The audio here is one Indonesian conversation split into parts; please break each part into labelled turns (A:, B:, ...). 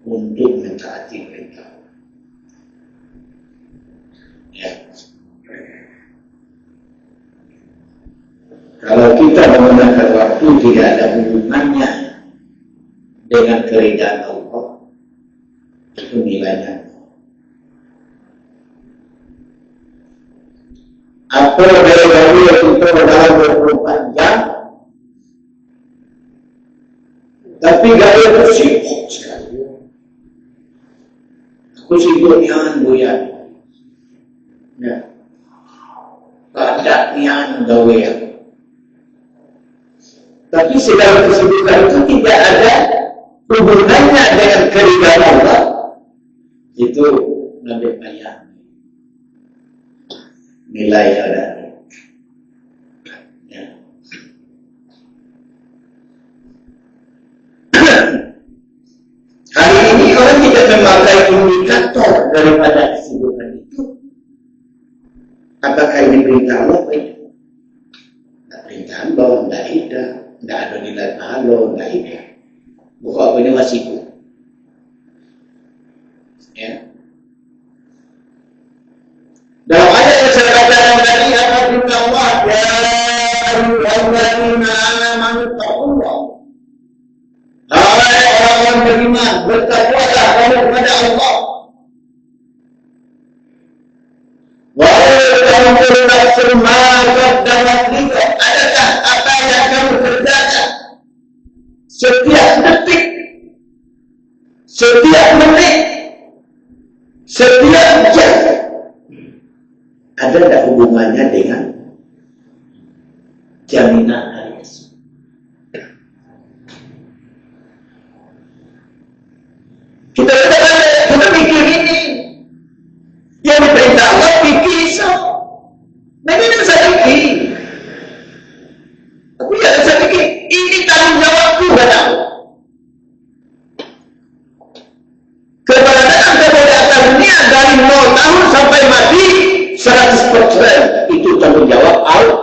A: untuk mentaati perintah. Ya. Kalau kita menggunakan waktu tidak ada hubungannya dengan keridhaan Allah, itu nilainya. Apa dari yang kita dalam 24 jam, tapi gaya itu sibuk sekali. Aku sibuk nian buyan, ya, padat nian gawean. Tapi segala kesibukan itu tidak ada hubungannya dengan keridhaan Allah. Itu lebih banyak nilai ada. Ya. Hari ini orang tidak memakai indikator daripada kesibukan itu. Apakah ini perintah Allah? Tidak perintah Allah, tidak ada nilai pahala, tidak ada. Bukan apa ini wasiku. Ya. Dalam ayat yang saya katakan tadi, apa firman Allah? Ya ayyuhalladzina amanu taqullah. Hai orang-orang beriman, bertakwalah kamu kepada Allah. Wa tanzur nafsun ma qaddamat lighad. Adakah apa yang kamu kerjakan setiap detik, setiap menit, setiap jam, ada tak hubungannya dengan jaminan hari esok? Kita pikir ini yang diperintah Allah, pikir esok. Nah ini bisa pikir. Aku tidak bisa pikir. Ini tanggung jawabku kepada Allah. Kepada datang kepada atas dunia dari 0 tahun sampai mati 100%, itu tanggung jawab Allah.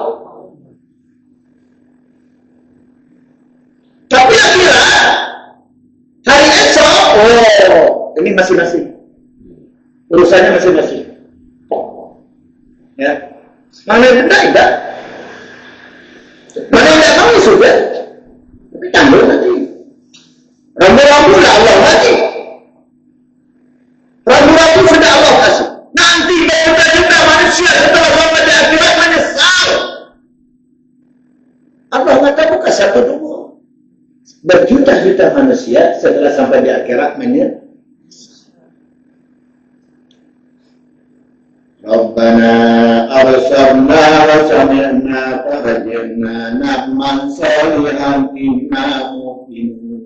A: Tapi akhirnya hari esok, ini masing-masing, urusannya masing-masing. Ya, mana yang tidak, mana yang tidak tahu sudah, tapi tanggung nanti. Rambu-rambu lah Allah nanti. Rambu-rambu sudah Allah kasih. Nanti berjuta-juta manusia setelah sampai di akhirat menyesal. Allah kata bukan satu dua. Berjuta-juta manusia setelah sampai di akhirat menyesal. Rabbana arsalna wa sami'na farajna na'man salihan inna mu'minun.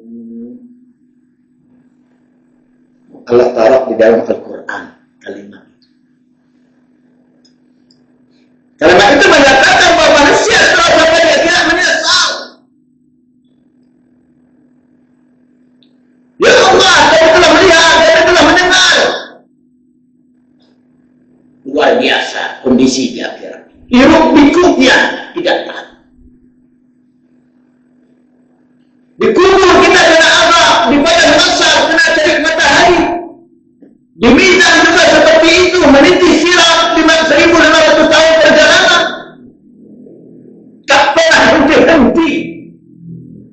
A: Allah taruh di dalam Al-Quran kalimat itu. Kalimat itu menyatakan bahwa manusia setelah sampai di akhirat menyesal. Ya Allah, kami telah melihat, kami telah mendengar. Luar biasa kondisi di akhirat. Hiruk pikuknya tidak tahan. Dikubur kita kena azab, di padang mahsyar kena terik matahari. Di mizan juga seperti itu, meniti sirat 1.500 tahun perjalanan. Tak pernah henti-henti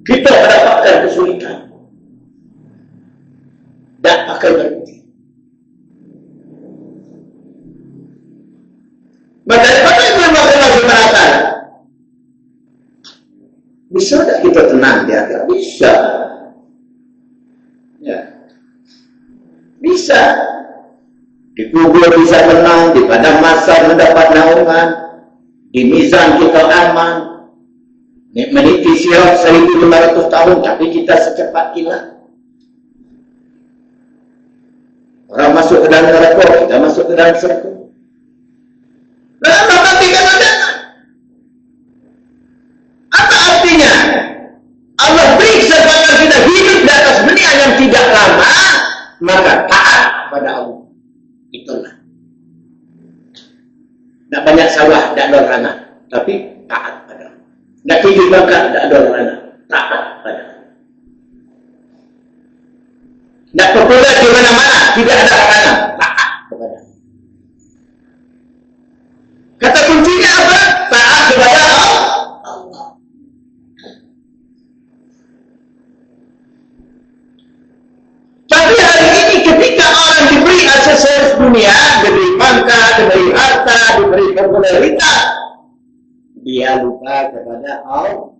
A: kita mendapatkan kesulitan. Tak akan berhenti. Maka daripada itu Allah SWT, bisa tak kita tenang di akhirat? Bisa. Ya. Bisa. Dikubur bisa tenang, di padang mahsyar mendapat naungan, di mizan kita aman, meniti sirat 1.500 tahun, tapi kita secepat kilat. Orang masuk ke dalam neraka, kita masuk ke dalam surga. Lalu nanti kan ada. Apa artinya? Allah periksa kalau kita hidup di atas dunia yang tidak lama, maka taat pada Allah. Itulah. Tidak banyak sawah, tidak ada ranah, tapi taat pada Allah. Tidak tinggi bangka, tidak ada ranah, taat pada Allah. Tidak populer, tidak ada halangan. Taat kepada. Kata kuncinya apa? Taat kepada Allah. Tapi hari ini ketika orang diberi aksesoris dunia, diberi pangkat, diberi harta, diberi popularitas, dia lupa kepada Allah.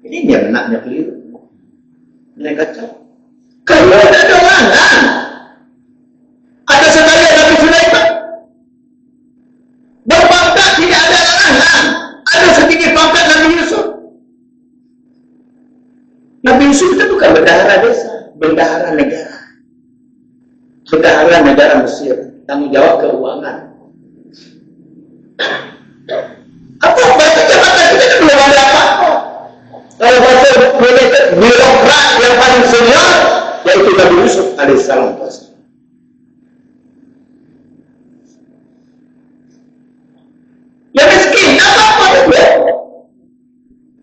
A: Ini dia benaknya keliru. Mereka kata, kalau ada halangan, ada sekali Nabi Sulaiman berpangkat tidak ada halangan, ada sedikit pangkat Nabi Yusuf. Nabi Yusuf itu bukan bendahara desa, bendahara negara, bendahara negara Mesir, tanggung jawab keuangan. Apa bahasa jabatan kita kan belum ada apa-apa. Kalau bahasa birokrat yang paling senior, yaitu Nabi Yusuf alaihissalam. Ya miskin, apa-apa itu.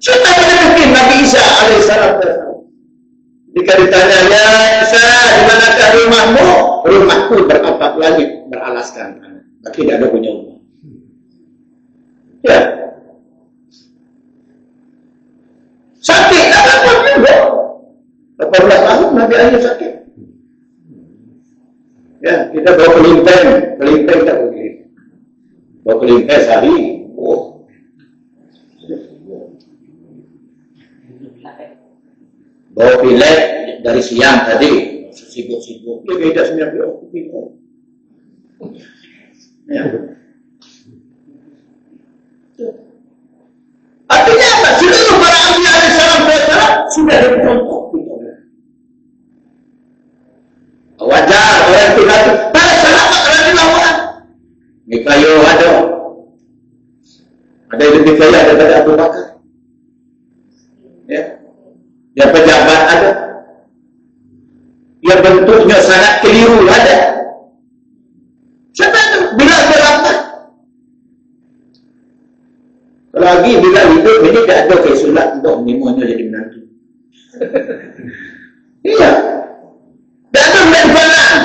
A: Siapa yang miskin? Nabi Isa alaihissalam. Jika ditanya, ya Isa, di manakah rumahmu? Rumahku beratap langit, beralaskan tanah. Tapi tidak ada punya rumah. Ya. Sakit, apa juga? 18 tahun Nabi Ayub sakit. Ya, kita bawa kelinteng tak boleh. Bawa kelinteng sehari. Oh. Bawa pilek dari siang tadi, sibuk-sibuk. Dia beda 9 pilek. Ya. Artinya apa? Seluruh para Nabi alaihissalam sudah dicontoh. Wajar orang itu lagi. Para sahabat radhiyallahu Nikayo ada. Ada yang lebih kaya daripada Abu Bakar. Ya. Yang pejabat ada. Yang bentuknya sangat keliru ada. Siapa itu? Bila berapa? Lagi bila hidup ini tidak ada kesulat untuk menemunya jadi menantu. Iya. Dan itu menjadi benar.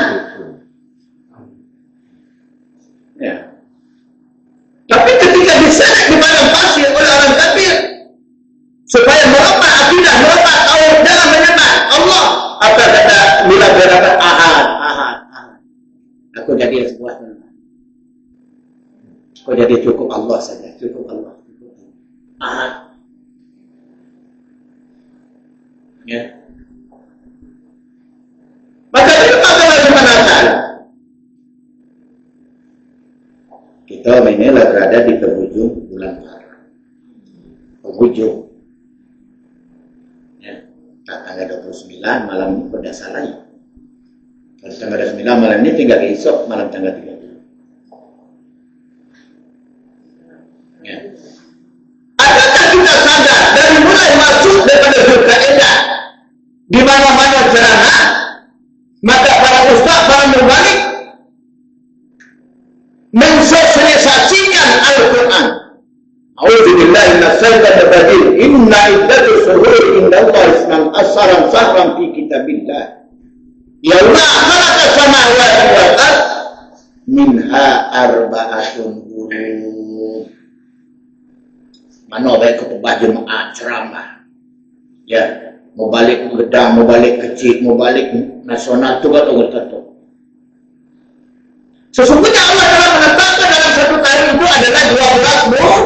A: Ya. Tapi ketika diseret di padang pasir oleh orang kafir supaya melemah akidah, melemah Allah dalam menyembah Allah, apa kata bila berapa ahad. Aku jadi sebuah nama. Aku jadi cukup Allah saja, cukup Allah. Ahad. Ya. Maka itu bagaimana cara? Kita inilah berada di penghujung bulan Maret. Penghujung. Ya. Tanggal 29 malam ini pada salah ya. Kalau tanggal 29 malam ini tinggal esok malam tanggal 30. Ya. Adakah kita sadar dari mulai masuk daripada Zulkaidah di mana-mana ceramah, maka para ustaz, para mubalik mensosialisasikan Al-Quran. A'udzubillahi minasyaitonir rajim. Inna iddatus syuhuri indallahi isman asyara syahran fi kitabillah. Yauma khalaqa samawati wal ardh minha arba'atun hurum. Mana baik ketua jemaah ceramah. Ya, mau balik gedang, mau balik kecil, mau balik nasional tu atau tertentu. Sesungguhnya Allah telah menetapkan dalam satu tahun itu adalah 12 bulan.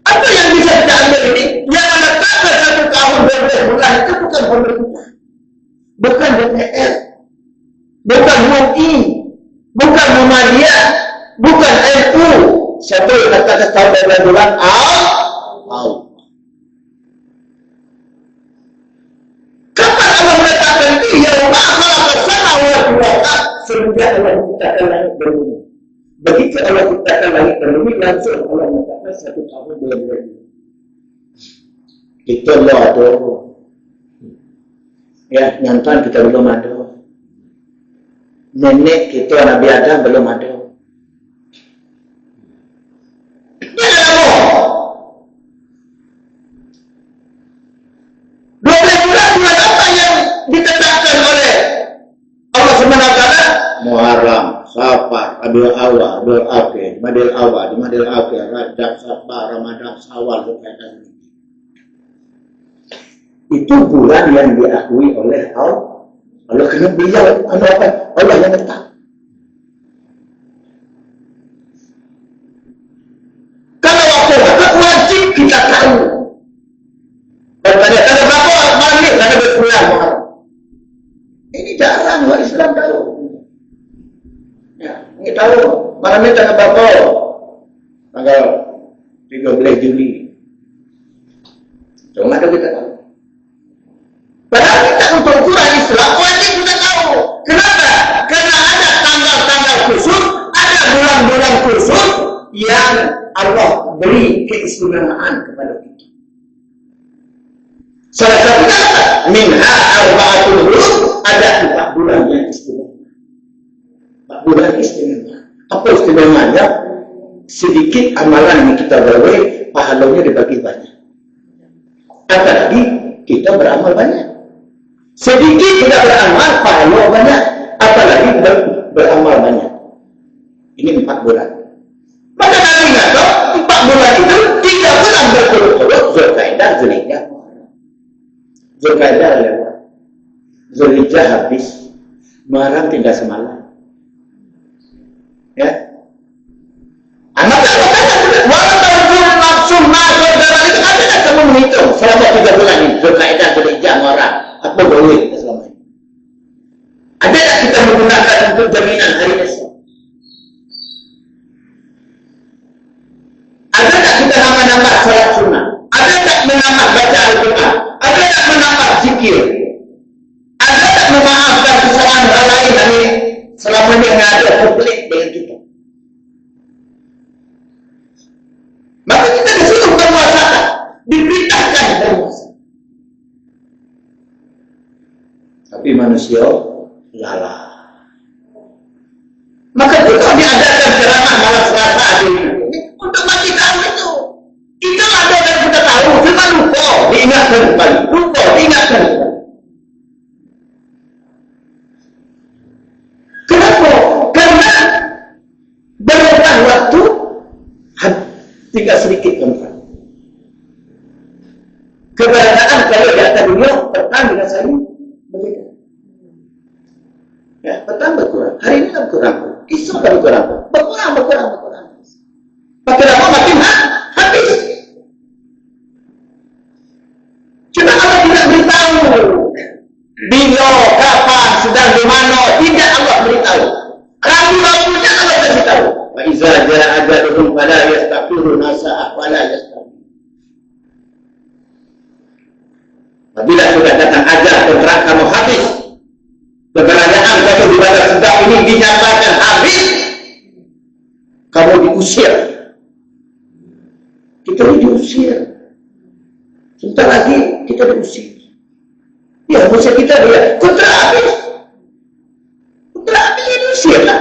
A: Apa yang bisa kita ambil ini? Yang menetapkan satu tahun 12 bulan itu bukan pemerintah, bukan DPR, bukan MUI, bukan Muhammadiyah, bukan NU. Siapa yang menetapkan tahun 12 bulan? Allah. Kapan Allah menetapkan itu? Yang maha samawati wal ardh, semenjak Allah menciptakan langit dan bumi. Begitu Allah menciptakan langit dan bumi, langsung Allah menetapkan satu tahun 12 bulan. Itu Allah ada. Ya, nyantan kita belum ada. Nenek kita Nabi Adam belum ada. Bulan apa yang Rabiul Awal, Rabiul Akhir, Jumadil Awal, Jumadil Akhir, Rajab, Sabar, Ramadan, Syawal, Zulhijjah. Itu bulan yang diakui oleh Allah. Allah kena beliau, Allah yang letak. Kalau waktu wajib kita tahu. Dan tanya, kalau berapa malam ini, karena berpulang. Ini jarang orang Islam tahu. Ya, ini tahu, malam ini tanggal berapa? Tanggal 13 Juli. Cuma ada kita tahu. Padahal kita untuk ukuran Islam wajib kita tahu. Kenapa? Karena ada tanggal-tanggal khusus, ada bulan-bulan khusus yang Allah beri keistimewaan kepada kita. Salah satunya apa? Minha arba'atul hurum, ada 4 bulan yang istimewa. 4 bulan istimewa. Apa istimewanya? Sedikit amalan yang kita buat, pahalanya dibagi banyak. Apalagi kita beramal banyak. Sedikit kita beramal, pahala banyak. Apalagi beramal banyak. Ini 4 bulan. Maka Nabi kata, 4 bulan itu 3 bulan berturut-turut, Zulkaidah, Zulhijjah. Zulkaidah lewat. Zulhijjah habis. Muharram tinggal semalam. Ya. Anak walaupun nafsu masuk dalam itu, ada kamu menghitung selama 3 bulan ini. Zulkaidah, Zulhijjah, Muharram. Apa boleh kita selama ini? Ada tak kita menggunakan untuk jaminan hari esok? Ada tak kita menambah salat sunnah? Ada tak menambah baca Al-Quran? Ada tak menambah zikir? Ada tak memaafkan kesalahan orang lain dari selama ini yang ada konflik dengan kita? Maka kita disuruh berpuasa, diperintahkan berpuasa. Tapi manusia lalai. Maka itu diadakan ceramah malam Selasa ini untuk bagi tahu itu. Kita ada yang kita tahu, cuma lupa diingatkan kembali. Lupa diingatkan kembali. Kenapa? Karena berubah waktu tinggal sedikit keempat. Keberadaan kalau di atas dunia petang dengan saya berbeda. Ya, petang berkurang. Hari ini berkurang. Esok berkurang. Berkurang. Makin lama makin habis. Cuma Allah tidak beritahu bila, kapan, sedang di mana. Tidak Allah beritahu. Ragu-ragunya Allah kasih tahu. Wa iza jaa ajaluhum fala yastaghfiruna sa'ah wala yastaghfirun. Apabila sudah datang ajal kontrak kamu habis, keberadaan kamu di badan sedang ini dinyatakan habis, kamu diusir. Kita diusir. Sebentar lagi kita diusir. Ya, musir kita dia kontrak habis. Kontrak habis ya diusir lah.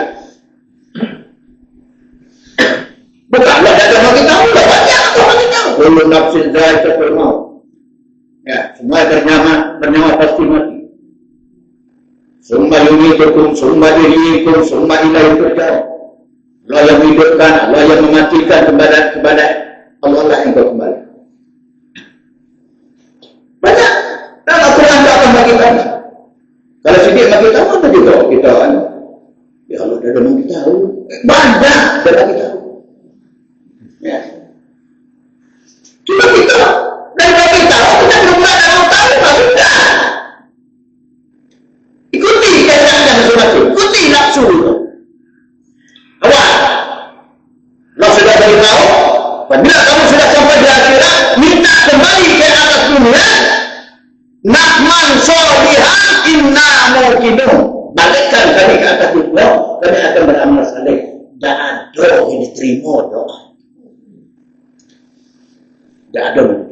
A: Bukanlah dalam kita tahu lah, banyak orang kita tahu. Kullu nafsin dha'iqatul maut. Ya, semua bernyawa pasti mati. Summa yumitukum, summa yuhyikum, summa ilaihi turja'un. Allah yang menghidupkan, Allah yang mematikan kepada Allah lah yang kembali. Banyak. Dan Al-Quran tak akan bagi tahu. Kalau sedikit bagi tahu, apa juga kita kan? Ya Allah dah bagi tahu. Banyak dah bagi tahu. Ya. Cuma kita dan bagi tahu, kita berulang dalam tahu, sudah. Ikuti kaitannya masing-masing. Ikuti nafsu itu. Awal. Allah sudah beritahu. Apabila kamu sudah sampai di akhirat, minta kembali ke atas dunia. Na'man sholihan inna muqinun. Balikkan kami ke atas dunia, kami akan beramal saleh. Tak ada yang diterima doa. Tak ada yang diterima.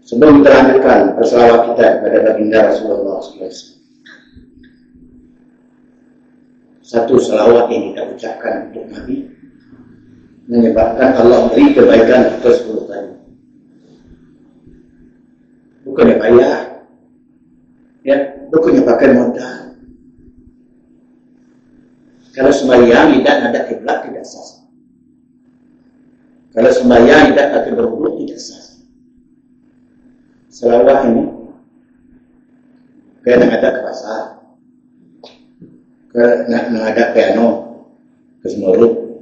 A: Sebelum kita lanjutkan berselawat kita kepada baginda Rasulullah SAW. Satu selawat yang kita ucapkan untuk Nabi menyebabkan Allah beri kebaikan kita 10 kali. Bukannya payah, ya, bukannya pakai modal. Kalau sembahyang tidak ada kiblat tidak sah. Kalau sembahyang tidak ada berwudu tidak sah. Selawat ini kaya ada ke pasar, ada piano, ke Semeru,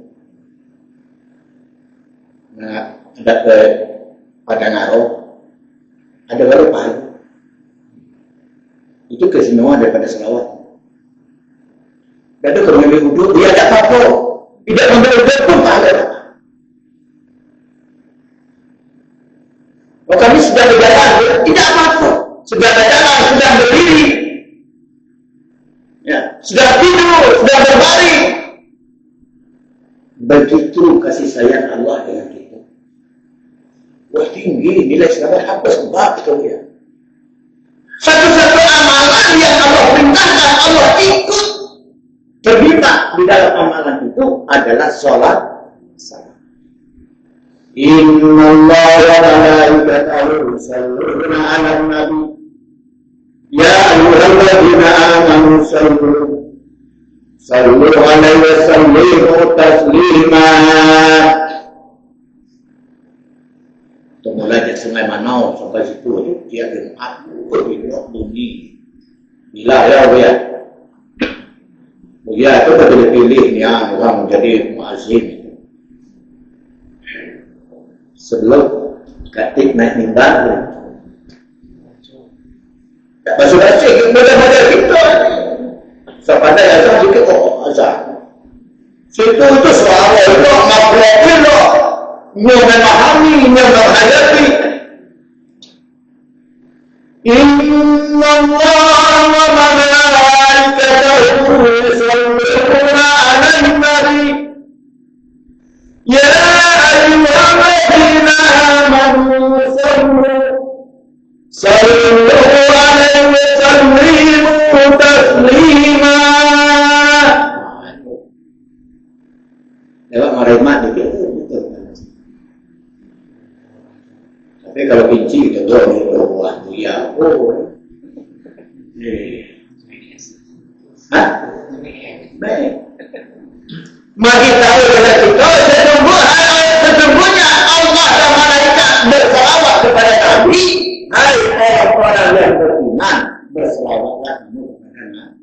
A: ada ke Padangaro, ada baru Palu. Itu kesemua daripada selawat. Dan itu mengambil wudhu, dia ada apa-apa. Tidak mengambil wudhu pun tak ada. Oh, kami sudah berjalan, tidak apa-apa. Sudah berjalan, sudah berdiri. Ya, sudah tidur, sudah berbaring. Begitu kasih sayang Allah dengan kita. Wah, tinggi nilai selawat apa sebab itu ya. Satu-satu amalan yang Allah perintahkan, Allah ikut. Terlibat di dalam amalan itu adalah sholat. Inna Allah wa malaikatahu yusalluna 'alan nabi ya ayyuhalladzina amanu sallu 'alaihi wa sallimu taslima. Mulai dari Sungai Manau sampai situ dia dengan aku di bunyi. Bila ya. Ya, itu sudah dipilih ya orang menjadi muazzin itu. Sebelum Katik naik mimbar, tak basuh-basuh, model-model kita. Sepada yang azan sikit, azan. Situ itu suara itu, makhluk itu, memahami, menghadapi. Inna Allah wa malaikatahu yusalluna 'alan nabi ya ayyuhalladzina amanu sallu 'alaihi wa sallimu taslima. Lewat marimat itu betul. Tapi kalau pinci itu wah ya baik. Mari tahu kepada kita sesungguhnya Allah dan malaikat berselawat kepada Nabi. Hai orang-orang yang beriman, berselawatlah kamu kepada Nabi.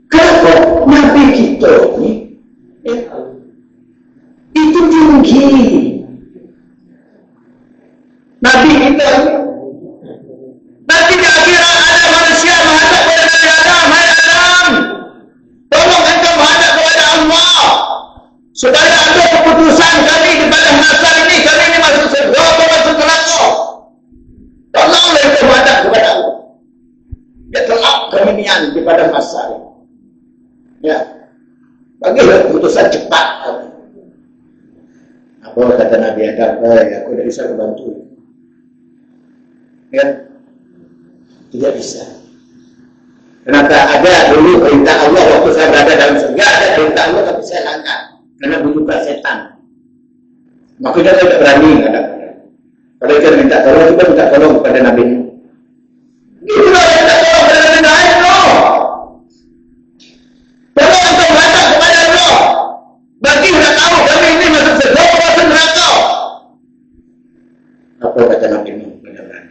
A: Kenapa Nabi kita ini itu tinggi? Nabi kita nanti di akhirat ada manusia menghadap kepada Nabi Adam. Hai Adam, tolong engkau menghadap kepada Allah supaya ada keputusan kami kepada masalah ini. Kami ini masuk surga atau masuk neraka. Tolonglah engkau menghadap kepada Allah. Ya telak kami nian kepada masalah. Ya, bagilah keputusan cepat. Apa kata Nabi Adam? Aku tidak bisa membantu. Ya, tidak bisa. Kenapa ada dulu perintah Allah waktu saya berada dalam surga, ada perintah Allah tapi saya langgar karena bujukan setan. Makanya saya tidak berani ada. Kalau kita minta tolong, kita minta tolong kepada Nabi. Itulah yang minta tolong kepada Nabi lain, loh. Tolong untuk menghadap kepada Allah. Bagi sudah tahu kami ini masuk surga atau masuk neraka. Apa kata Nabi ini? Tidak berani.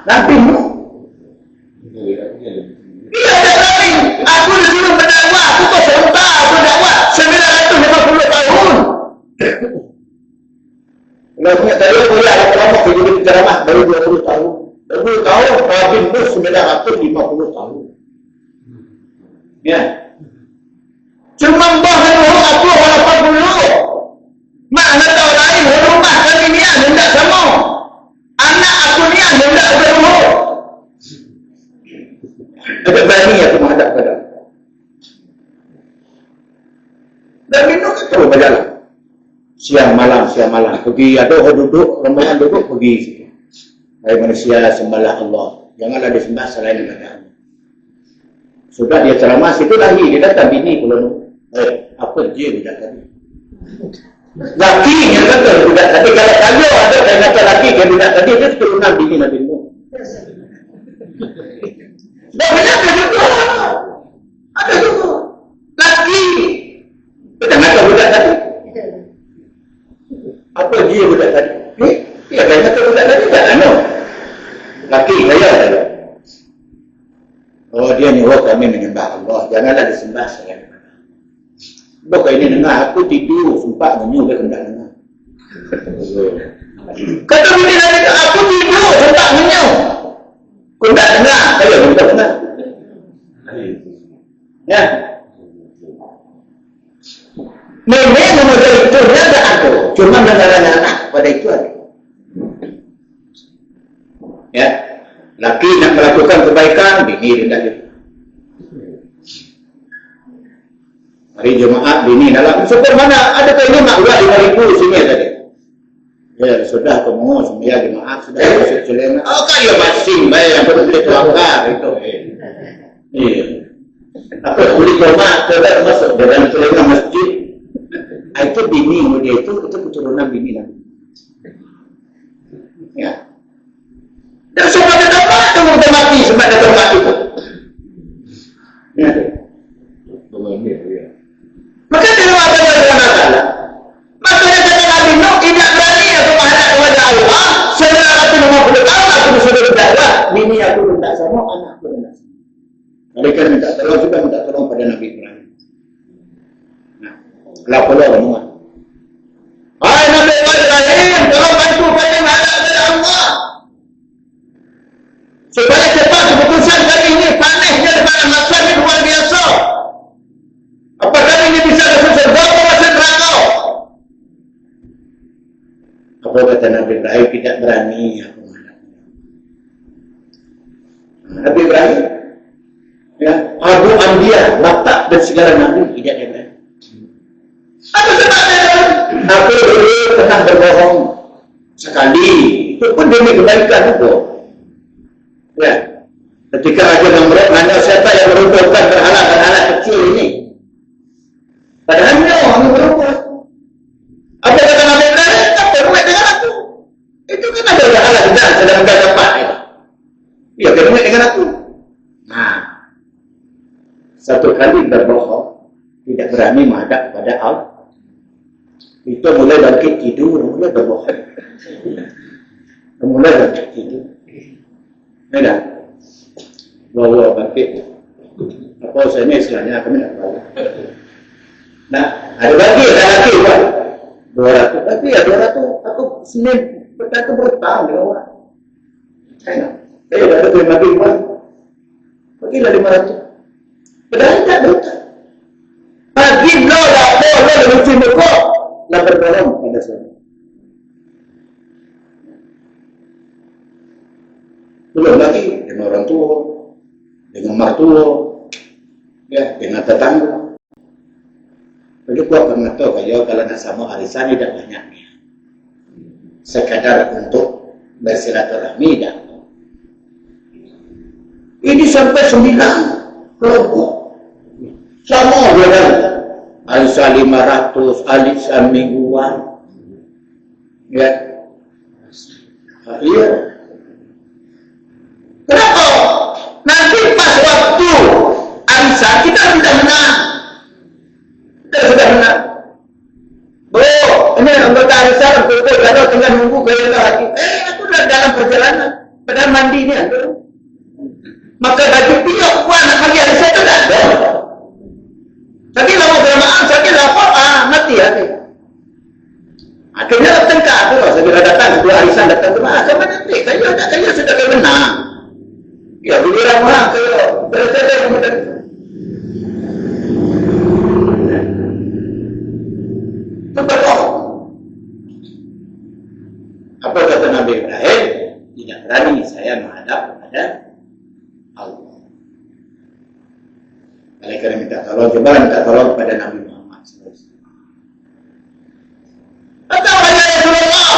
A: Nabi iya ada Nabi. Aku disuruh berdakwah, aku kok sebentar berdakwah 950 tahun. Kalau punya tadi kuliah lama jadi ceramah baru 20 tahun. 20 tahun Nabi Nuh 950 tahun. Ya. Cuma bahan aku 80. Mana tahu lain rumah kami ni hendak sama. Anak aku ni hendak berumur. Agak berani aku menghadap kepada. Dan itu terus berjalan. Siang malam pergi ada orang duduk, rombongan duduk pergi situ. Hai manusia, sembahlah Allah. Janganlah disembah selain daripada Allah. Sudah dia ceramah situ lagi, dia datang bini pula. Apa je budak tadi? Laki yang kata budak tadi. Kalau ada yang kata laki yang budak tadi, dia keturunan bini Nabi Nuh. dia budak tadi? Ya kan kata budak tadi tak ada. Laki saya ada. Oh dia nyuruh kami menyembah Allah. Janganlah disembah selain Allah. Bukan ini dengar aku tidur sempat menyuruh dia hendak dengar. Kata bini tadi aku tidur sempat menyuruh. Kau tak dengar, saya pun tak dengar. Ya. Memang model itu dia tak ada. Cuma negara anak pada itu ada. Ya. Laki nak melakukan kebaikan, bini rendah dia. Hari Jumaat bini dalam syukur mana ada kau ini mak ulah 5,000 sini tadi. Ya sudah kamu sembahyang Jumaat sudah masuk celana. Oh kan ya masing bayar apa boleh tuangkar itu. Iya. Apa boleh Jumaat sudah masuk dalam celana masjid. Itu bini dia itu keturunan bini Nabi. Ya. Dan semua dapat kamu dah mati sebab dah mati itu. Ya. Maka dia ada dengan masalah. Makanya kata Nabi Nuh tidak berani aku menghadap kepada Allah. Setelah aku 50 tahun aku sudah berdakwah. Bini aku rendah sama, anak aku rendah sama. Mereka minta tolong juga minta tolong pada Nabi Ibrahim. Nah, lapor semua. Hai Nabi Ibrahim, tolong bantu kami menghadap kepada Allah. Supaya cepat keputusan kali ini panasnya daripada masa ini luar biasa. Apakah ini bisa masuk surga atau masuk neraka? Apa kata Nabi Ibrahim tidak berani aku menghadap. Nabi Ibrahim, ya, Abu Anbiya, watak dan segala Nabi tidak dia berani. Apa sebabnya? Aku dulu pernah berbohong sekali, itu pun demi kebaikan itu. Ya, ketika Raja Namrud nanya siapa yang meruntuhkan berhala kecil ini. Padahal ini berubah. Apa kata Nabi Ibrahim? Tak berbuat dengan aku. Itu kan ada berhala sedang tempat itu. Ya, berbuat dengan aku. Nah, satu kali berbohong, tidak berani menghadap kepada Allah. Itu mulai bangkit tidur, mulai berbohong. Mulai bangkit tidur. Tidak. Bawa bangkit. Apa usahanya istilahnya kami tak tahu. Nah, ada lagi, Pak. 200. Tapi ya 200. Aku Senin pertama berutang di bawah. Saya dah ada terima lagi, Pak. Bagilah 500. Padahal tak berutang. Bagi lah, boleh lucu muka. Nak bertolong pada saya. Belum lagi dengan orang tua, dengan mertua, ya, dengan tetangga. Jadi gua pernah tahu kalau nak sama arisan tidak banyaknya. Sekadar untuk bersilaturahmi dah. Ini sampai 9 kelompok. Sama dengan arisan 500, arisan mingguan. Ya. Iya. Kenapa? Nanti pas waktu arisan kita sudah menang. Kita sudah menang. Ini anggota arisan betul kalau tengah nunggu gaya hati. Aku dah dalam perjalanan. Padahal mandi ni ada. Maka baju piok puan nak bagi arisan itu tak ada. Sakit lama berjamaah, sakit lapar, mati hati. Akhirnya tengkak tu, saya datang, dua arisan datang ke mana? Sama nanti, saya sudah menang. Ya, bila orang saya berada kemudian. Betul. Apa kata Nabi Ibrahim? Tidak berani saya menghadap kepada Allah. Oleh kerana minta tolong, coba minta tolong kepada Nabi Muhammad SAW. Atau hanya Rasulullah,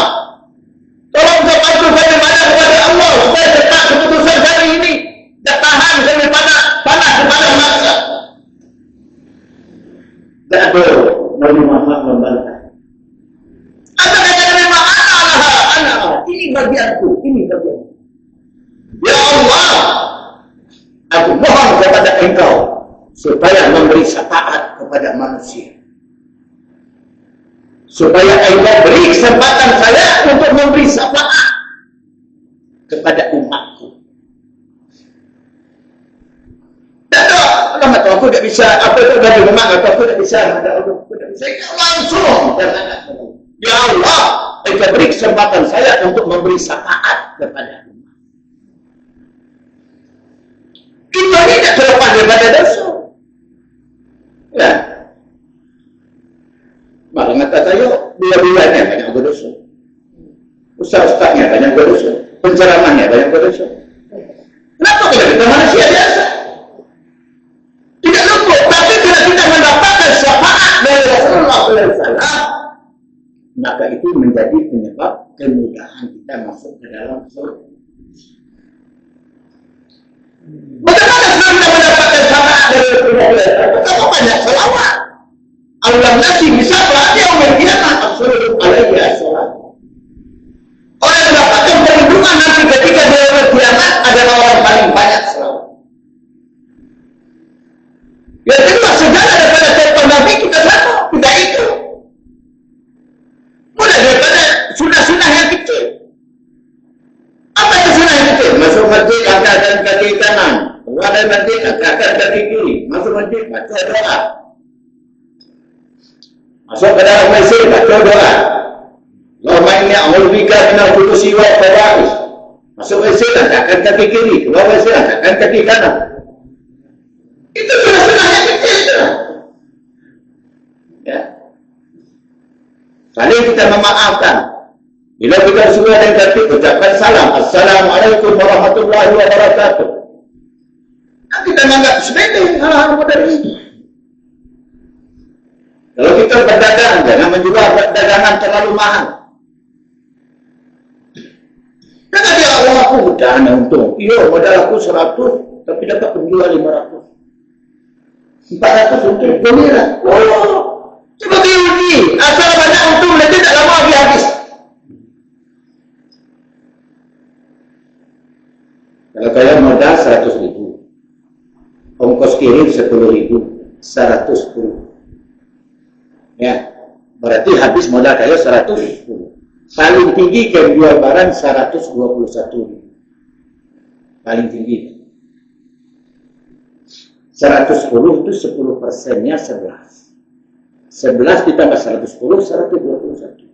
A: tolong bantu saya menghadap kepada Allah supaya cepat keputusan hari ini. Tak tahan sampai panas kepada masa. Tak ada Nabi Muhammad membantah. Apa kata Nabi Muhammad? Anak. Ini bagianku. Ya Allah, aku mohon kepada Engkau supaya memberi syafaat kepada manusia. supaya Allah beri kesempatan saya untuk memberi syafaat kepada umatku. Dan lama tu aku tak bisa, apa tu dari umat aku tak bisa, aku tak bisa. Langsung ya Allah, engkau beri kesempatan saya untuk memberi syafaat kepada umat. Itu tidak terlepas daripada dosa. Ya. Maka kata saya, bila-bilanya banyak berdosa. Ustaz-ustaznya banyak berdosa. Penceramahnya banyak berdosa. Kenapa kalau kita manusia biasa? Tidak luput, tapi bila kita mendapatkan syafaat dari Rasulullah SAW, maka itu menjadi penyebab kemudahan kita masuk ke dalam surga. Bagaimana kita mendapatkan syafaat dari Rasulullah? Betapa banyak selawat. Allah nasi bisa berarti orang kiamat absolut alaihi assalam. Orang yang mendapatkan perlindungan nanti ketika dia kiamat adalah orang paling banyak selawat. Yang kedua, segala daripada contoh Nabi kita sama, kita ikut. Mulai daripada sunnah-sunnah yang kecil. Apa itu sunnah yang kecil? Masuk masjid angkatkan kaki kanan, keluar dari masjid angkatkan kaki kiri, masuk masjid baca doa. Masuk ke dalam masjid baca doa. Allahumma inni a'udzubika minal khubuthi wal khaba'ith. Masuk masjid angkatkan kaki kiri, keluar masjid angkatkan kaki kanan. Itu sunnah-sunnah yang kecil itu. Ya. Saling kita memaafkan. Bila kita sudah ada kata ucapkan salam, Assalamualaikum warahmatullahi wabarakatuh. Nah, kita menganggap sepele hal-hal modern ini. Kalau kita berdagang, jangan menjual dagangan terlalu mahal. Karena dia Allah aku udah ada untung. Iya, modal aku 100, tapi dapat penjual 500. 400 untuk gembira. Oh, coba diuji. Asal banyak untung nanti tak lama lagi habis. Kalau kalian modal 100.000, ongkos kirim 10.000, 110. Ya, berarti habis modal kalian 110. Paling tinggi kalian jual barang 121.000. Paling tinggi. 110 itu 10%-nya 11. 11 ditambah 110, 121.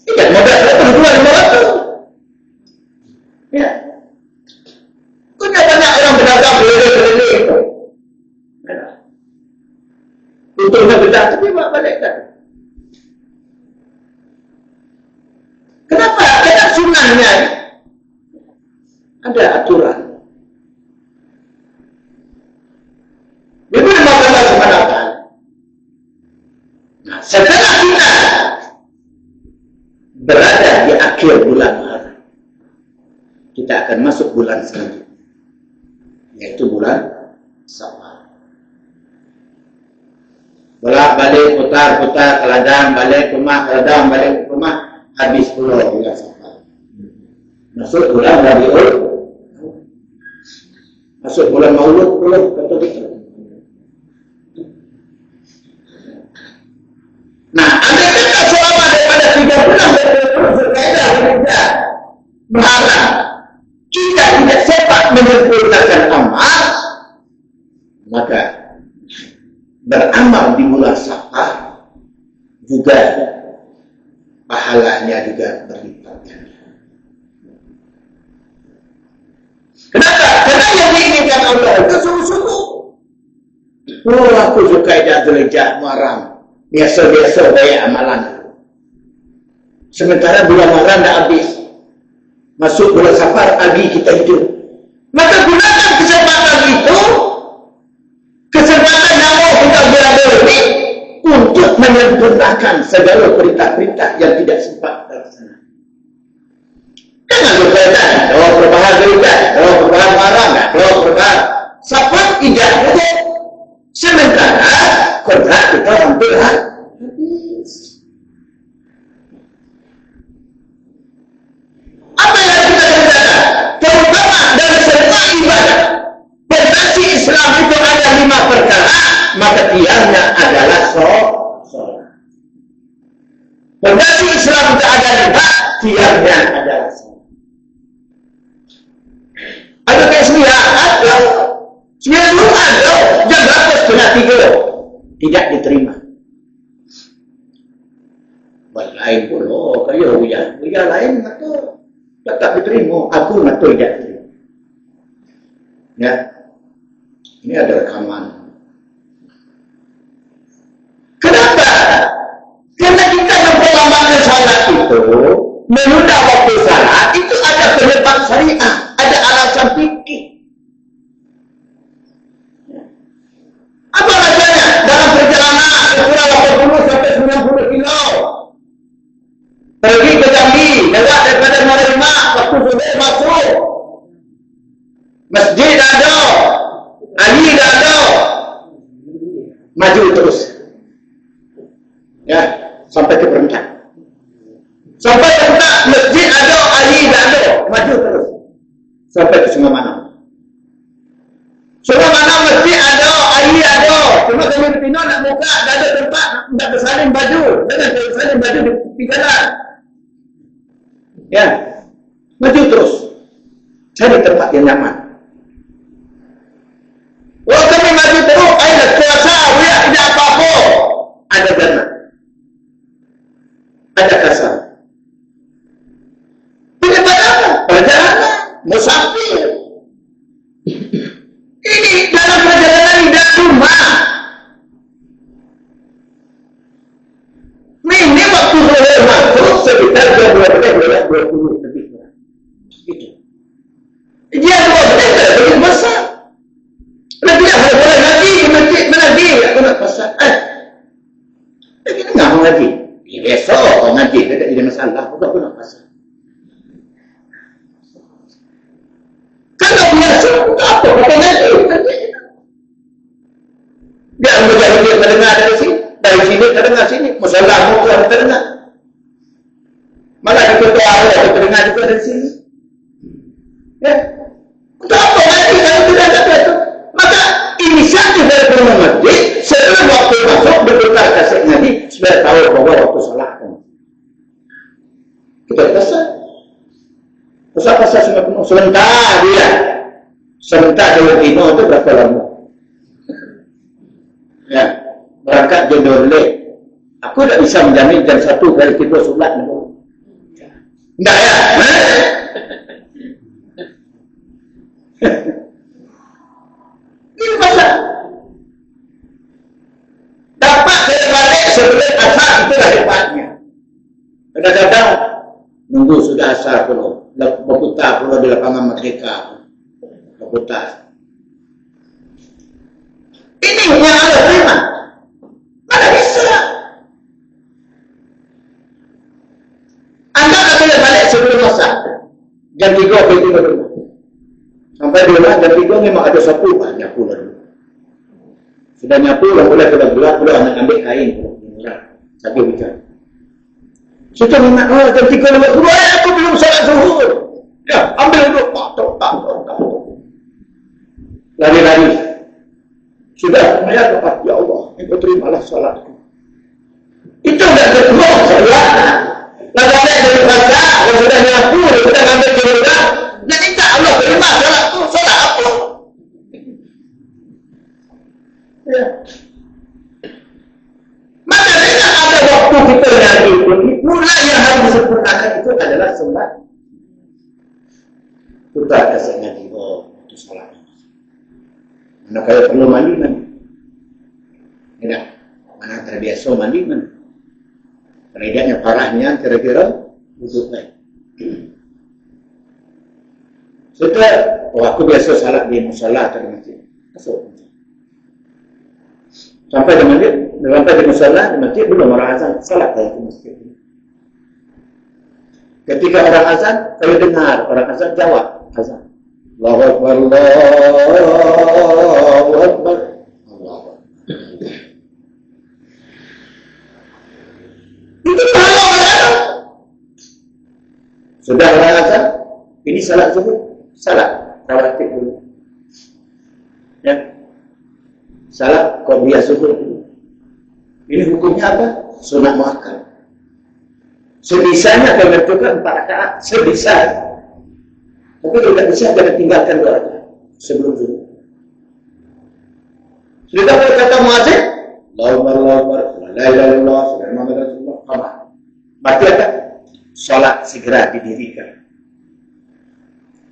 A: Iya, modal 125. Ya. Punya banyak orang berdagang beli-beli itu. Untungnya besar, tapi balik kan. Kenapa? Karena sunnahnya ada aturan. Itu memang Allah SWT. Nah, setelah kita berada di akhir bulan Muharram, kita akan masuk bulan selanjutnya, yaitu bulan Safar. Bolak-balik, putar-putar ke ladang, balik ke rumah, ke ladang, balik ke rumah, habis pulau bulan Safar. Masuk bulan Rabiul, masuk bulan Maulud, pulau kata kita. Nah, anda kata selama daripada 3 bulan berkaitan dengan Muharram, kita tidak sempat menyempurnakan amal, maka beramal di bulan Safar juga pahalanya juga berlipat. Kenapa? Karena yang diinginkan Allah itu sungguh-sungguh. Oh, aku suka Dzulhijjah Muharram. Biasa-biasa banyak amalan. Sementara bulan Muharram dah habis. Masuk bulan Safar, lagi kita hidup. Maka gunakan kesempatan itu, kesempatan yang mau kita berada ini, untuk menyempurnakan segala perintah-perintah yang tidak sempat terlaksana. Jangan berkaitan, doa perubahan Dzulhijjah, doa perubahan Muharram, doa perubahan Safar, tidak saja. Sementara kontrak kita hampir habis. Apa yang kita kerjakan? Terutama dari semua ibadah. Fondasi Islam itu ada 5 perkara, maka tiangnya adalah sholat. Fondasi Islam tak ada riba, tiangnya adalah salat. Ada kesmia, ada. Semia dulu ada, jaga setengah 3. Tidak diterima. Buat lain pula, kaya Uya lain kata tak diterima, aku kata tidak diterima. Ya, ini ada rekaman. Kenapa? Karena kita memperlambatkan salat itu, menunda waktu salat itu ada penyebab syariah, ada alasan fikih. Apa alasannya? Dalam perjalanan kurang 80 sampai 90 kilo. Pergi ke Jambi, dekat daripada Marima, waktu sudah masuk. Masjid dah ada, Ali dah ada. Maju terus. Ya, sampai ke Perentak. Sampai ke Perentak, masjid ada, Ali dah ada. Maju terus. Sampai ke Sungai Manang. Sungai Manang masjid ada, Ali ada. Cuma kami berpindah nak buka, dah ada tempat nak bersalin baju. Jangan bersalin baju di tepi jalan. Ya, maju terus. Cari tempat yang nyaman. Kalau kami maju terus, ada kuasa, tidak apa-apa. Ada dana. Ada kasar. Daripada apa? Perjalanan, musafir. Ini dalam perjalanan tidak cuma. Ini waktu saya masuk sekitar 20 lebih kurang. Gitu. Dia 2 lebih besar. Lagi dah boleh lagi masjid mengaji, aku nak pasal. Lagi dengar mengaji. Besok kau ngaji, tak ada masalah. Aku nak pasal. Kalau biasa, apa kau ngaji? Dia menjadi dia terdengar dari sini, terdengar sini. Masalah muka terdengar. Malah kita tahu terdengar juga dari sini. Ya, untuk apa ngaji kalau tidak ada itu? Maka inisiatif dari penghuni masjid sebelum waktu masuk berputar kaset ngaji supaya tahu bahwa waktu salat. Kita pasal. Pasal sudah penuh. Sebentar dia. Sebentar Jawa Tino itu berapa lama? Ya, berangkat jam 12. Aku tak bisa menjamin jam 1 kali kita solat. Enggak ya? Ini pasal. Dapat saya balik sebelum asar itulah hebatnya. Kadang-kadang nunggu sudah asar pula. Berputar pula di lapangan Merdeka. Berputar. Ini yang ada terima. Mana bisa? Anda tak boleh balik sebelum asar. Jam 3 begitu berumah. Sampai di rumah jam 3 memang ada sapu, nyapu dulu. Sudah nyapu, boleh gelap-gelap, boleh ambil kain. Sambil bicara. Sudah memang, jam 3 lewat dulu, aku belum salat zuhur. Ya, ambil dulu, tak. Lari-lari. Sudah, saya dapat, ya Allah, engkau terimalah salatku. Itu sudah kedua saya. Nah, balik dari pasar, yang sudah nyapu, yang sudah ambil gelap. Jadi tak Allah terima salat tu, salat apa? Ya. Maka dengan ada waktu kita yang itu, mulai yang harus disempurnakan itu adalah salat. Kita kasih ngaji, itu salat. Mana kaya perlu mandi kan? Tidak. Mana terbiasa mandi kan? Kerajanya parahnya kira-kira wuduk lain. Sudah, aku biasa salat di musala atau di masjid. Masuk. Sampai di masjid, sampai di musala, di masjid belum orang azan, salat di masjid. Ketika orang azan, kalau dengar orang azan jawab azan. Allahu Akbar, Allahu Akbar, Allahu Akbar. Itu kalau azan. Sudah orang azan, ini salat zuhur. Salat, rawatib dulu. Ya. Salat, qabliyah zuhur dulu. Ini hukumnya apa? Sunat muakkad. Sebisanya kau menentukan 4 rakaat, sebisa. Tapi kalau tak bisa, jangan tinggalkan 2 rakaat sebelum zuhur. Sudah berkata muazzin, Allahu Akbar, la ilaha illallah, Muhammad Rasulullah, qamah. Maka tak salat segera didirikan.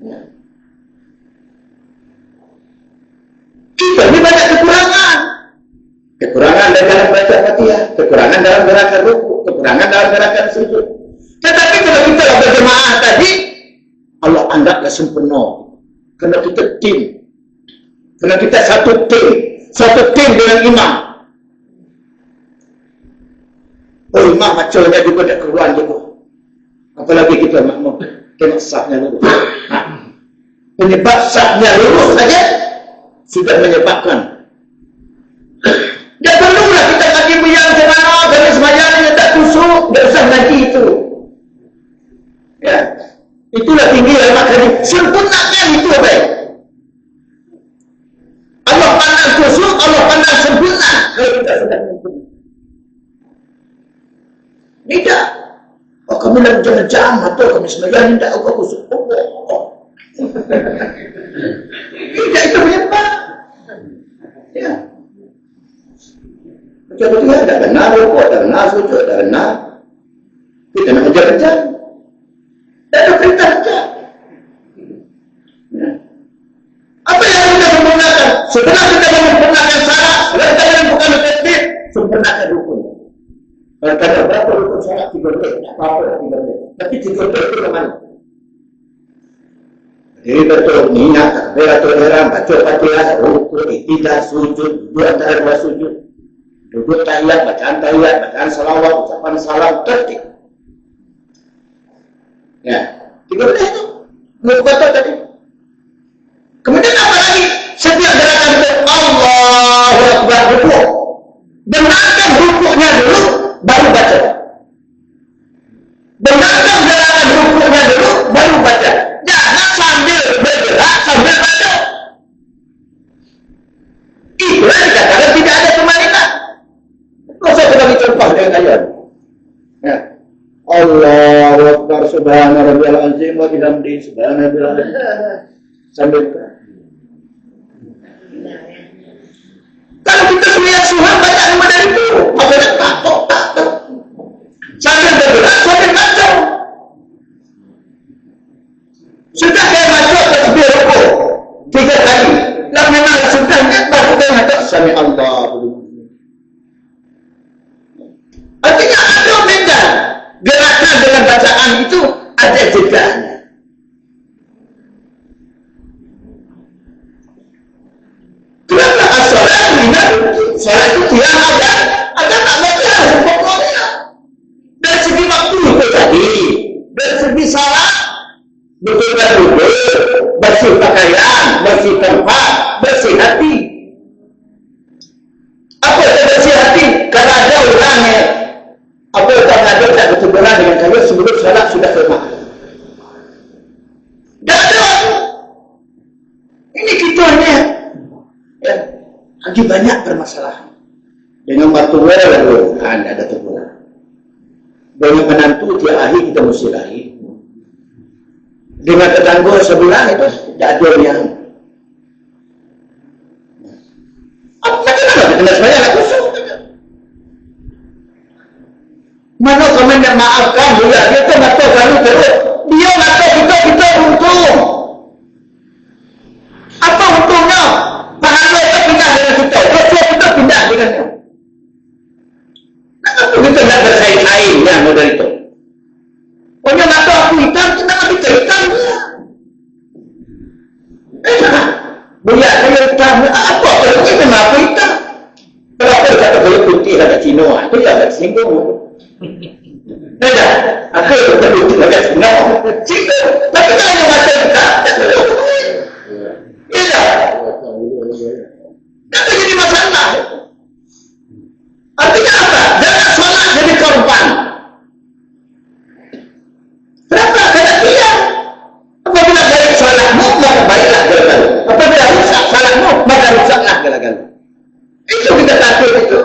A: Ya. Kita ini banyak kekurangan. Kekurangan dalam baca Fatihah, kekurangan dalam gerakan rukuk, kekurangan dalam gerakan sujud. Tetapi kalau kita berjemaah tadi, Allah anggaplah sempurna. Kerana kita tim. Kerana kita satu tim dengan imam. Oh, imam macamnya juga tak keruan juga. Apalagi kita makmum, tengok sahnya lurus. Penyebab sahnya lurus saja sudah menyebabkan. Tak perlulah kita kaki buyang ke mana, kerana semayangnya tak kusuk, tak usah nanti itu. Ya, itulah tinggi dalam hadis. Sempurnakan itu baik. Allah pandang kusuk, Allah pandang sempurna. Kalau kita sedang sempurna. Tidak. Oh, kami nak jam-jam atau kami semayang tidak, oh, kusuk. Tidak, itu menyebab. Ya. Macam tu ya, tak benar rukuk, tak benar sujud, tak benar. Kita nak kejar-kejar. Tak ada perintah kejar. Ya. Apa yang kita sempurnakan? Setelah kita menyempurnakan syarat, setelah kita menyempurnakan tertib, sempurnakan rukun. Kalau tak ada berapa rukun syarat, 3 menit. Tak apa-apa 3 menit. Tapi 3 menit itu ke mana? Jadi betul, niat, takbiratul ihram, baca Fatihah, rukuk, iktidah, sujud, dua antara 2 sujud. Duduk tahiyat, bacaan salawat, ucapan salam, tertib. Ya, 3 menit itu. Menurut kata tadi. Kemudian apa lagi? Setiap gerakan itu, Allahu Akbar, rukuk. Benarkan rukuknya dulu, baru baca. Benarkan gerakan rukuknya dulu, baru baca. Jangan sambil bergerak, sambil baca. Itulah dikatakan tidak ada kemalinan. Masa kita bagi contoh dengan ayat. Ya. Allahu Akbar, subhana rabbiyal azim wa bihamdihi, subhana rabbiyal azim. Sambil kalau kita sembahyang sunnah baca mana itu? Apa nak takut? Sambil bergerak, sambil baca. Sudah saya masuk ke sebuah rukuk 3 kali. Lah memang sunnahnya baru dia kata sami Allah. Artinya ada beda. Gerakan dengan bacaan itu ada jedanya. Kenapa as-salat minal salat itu tiang ada tak baca pokoknya. Dari segi waktu itu tadi, dari segi salat betulkan rukuk, bersih pakaian, bersih tempat, bersih hati. Apa itu bersih hati? Kalau ada orang yang apa orang ada tak berteguran dengan kalian sebelum salat sudah selesai. Tak ada. Ini kita ni ya, lagi banyak permasalahan. Dengan mertua lalu ada teguran. Dengan menantu tiap hari kita mesti lahir. Dengan tetangga sebelah itu tidak ada yang apa kenapa kena semayang aku suruh. Mana komen yang maafkan dia tu mata baru teruk. Dia mata kita untung. Apa untungnya? Pahala kita pindah dengan kita. Dosa kita pindah dengan dia. Kenapa kita nak bersaing-saing yang model itu? Pokoknya mata aku hitam, kenapa kita hitam dia? Buyak saya hitam. Apa kalau kita mahu hitam? Kalau aku kata boleh putih agak Cina, aku agak singgung. Tidak, aku putih agak Cina. Singgung. Tapi kalau yang mata hitam, tak boleh. Tidak. Tak jadi masalah. Artinya apa? Jangan solat jadi korban. Kenapa? Karena dia apabila baik salatmu, maka baiklah gala-gala. Apabila rusak salatmu, maka rusaklah gala-gala. Itu kita takut itu.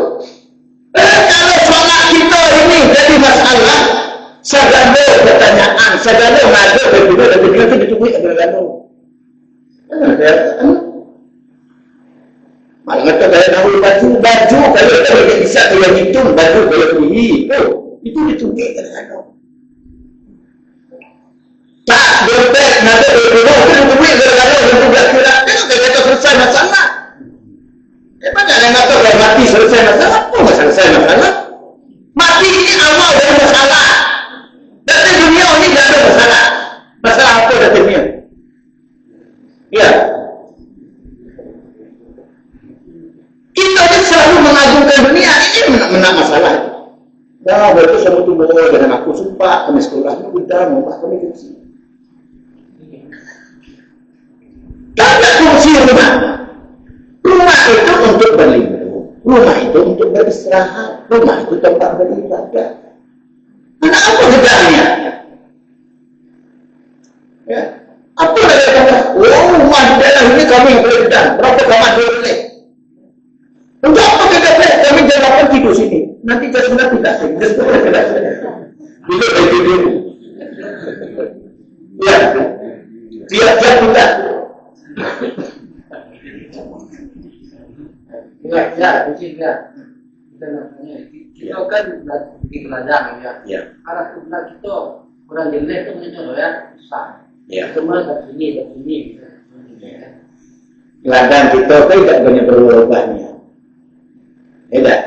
A: Kalau salat kita ini jadi masalah, duit ada lalu. Malah kata kalau tahu baju kalau dia bisa dia hitung baju kalau beli itu ditunjuk kadang-kadang. Tak dompet nanti itu duit kadang-kadang untuk berat-berat kan kata selesai masalah. Mana yang kata kalau mati selesai masalah? Apa selesai masalah? Mati ini awal dari masalah. Dari dunia ini tidak ada masalah. Masalah apa dari dunia? Ya. Kita ini selalu mengagungkan dunia ini menang masalah. Nah, berarti sama tu boleh dengan aku sumpah kami sekolahnya udah mau kami kecil. Tak ada fungsi rumah. Rumah itu untuk berlindung. Rumah itu untuk beristirahat. Rumah itu tempat beribadah. Mana apa bedanya? Ya. Apa yang kata? Rumah di dalam ini kami berbeda. Berapa kamar boleh? Untuk apa kita boleh? Kami jangan tidur sini. Nanti jam 9 tidak. Jam 10 tidak. Bila tidur. Ya. Tiap-tiap tidak.
B: Ya, kita namanya kita kan di keladang ya. Arah kiblat kita kurang jelek itu menurut ya susah.
A: Ya.
B: Cuma dari sini.
A: Ladang kita kan tidak banyak berubahnya. Tidak.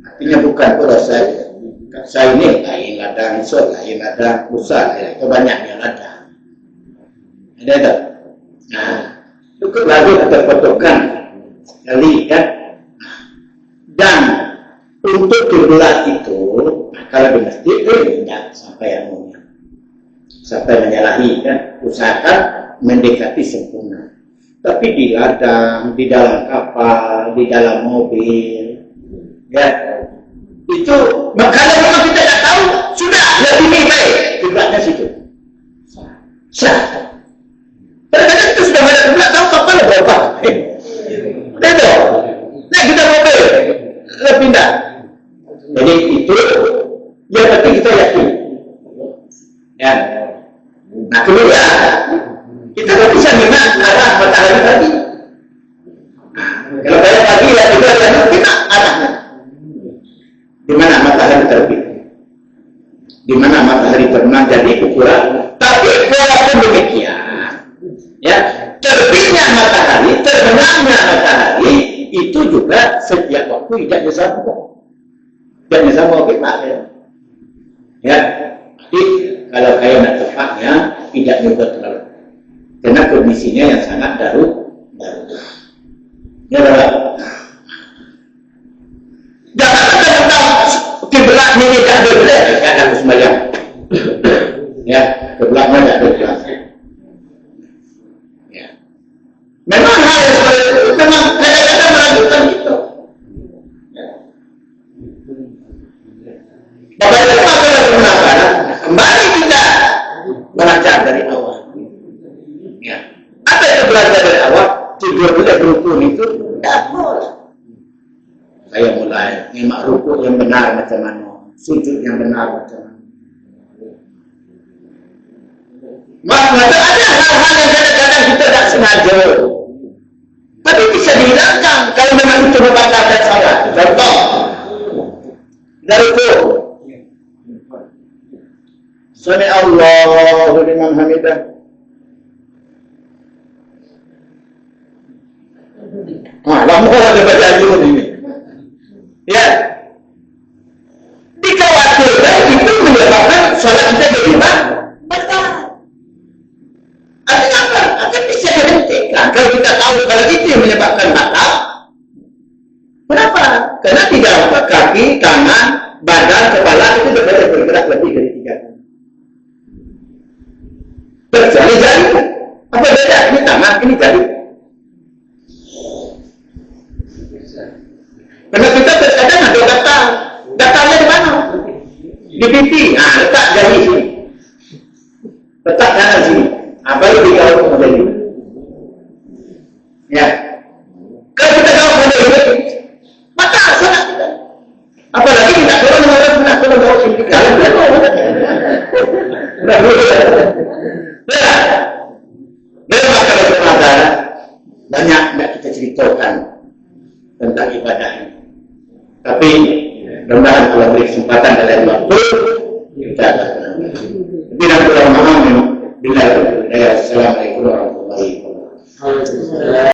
A: Artinya bukan pada saya ini lain ladang iso, lain ladang pusat, itu banyaknya ladang. Ada tak? Nah, itu lalu ada potongan kali kan. Dan untuk kiblat itu, kalau di masjid tidak sampai anunya, sampai menyalahi kan, usahakan mendekati sempurna. Tapi di ladang, di dalam kapal, di dalam mobil, ya itu. Kalau memang kita tidak tahu, sudah lebih baik kiblatnya situ. Sah. Kadang-kadang itu sudah ada kiblat, tahu kapal berapa? Itu. Nah kita mobil. Pindah. Jadi itu yang penting kita yakin. Ya. Nah kemudian kita tak bisa minat arah matahari tadi. Kalau saya pagi ya juga kita arahnya. Di mana matahari terbit, di mana matahari terbenam jadi ukuran. Tapi walaupun demikian, ya terbitnya matahari, terbenamnya matahari itu juga setiap waktu tidak sama kita ya. Jadi kalau kayak nak tepatnya tidak juga terlalu, karena kondisinya yang sangat darurat. Ya, jangan tentang kiblat ini tidak boleh kan aku sembahyang. Ya, kiblatnya tidak boleh. Ya. Memang hal seperti itu memang kadang-kadang meragukan itu. Bagaimana kalau mengatakan kembali kita belajar dari awal. Ya. Apa yang belajar dari awal? Tidur boleh rukun itu tidak boleh. Saya mulai nyimak rukun yang benar macam mana, sujud yang benar macam mana. Maka ada hal-hal yang kadang-kadang kita tidak sengaja. Tapi bisa dihilangkan kalau memang itu membatalkan salat. Contoh dari itu, Sami Allahu liman hamidah. Lama ada baca ini. Ya, dikhawatirkan itu menyebabkan salat kita jadi batal. Artinya apa? Akan bisa dihentikan. Kalau kita tahu kalau itu yang menyebabkan batal. Kenapa? Karena tidak apa kaki, tangan, badan, kepala itu bergerak lebih dari 3 kali. Kecuali jari. Apa beda? Ini tangan, ini jari. Karena kita terkadang ada gatal. Gatalnya di mana? Di pipi. Nah, letak jari sini. Letak kanan sini. Apa yang dikawal model ini? Ya. Kalau kita tahu model ini, maka salah kita. Apalagi tidak perlu mengarah perlu bawa sini. Kalau tidak boleh. Nah, Tapi mudah-mudahan kalau beri kesempatan dalam waktu kita akan. Bila kurang memahami, bila Assalamualaikum warahmatullahi wabarakatuh.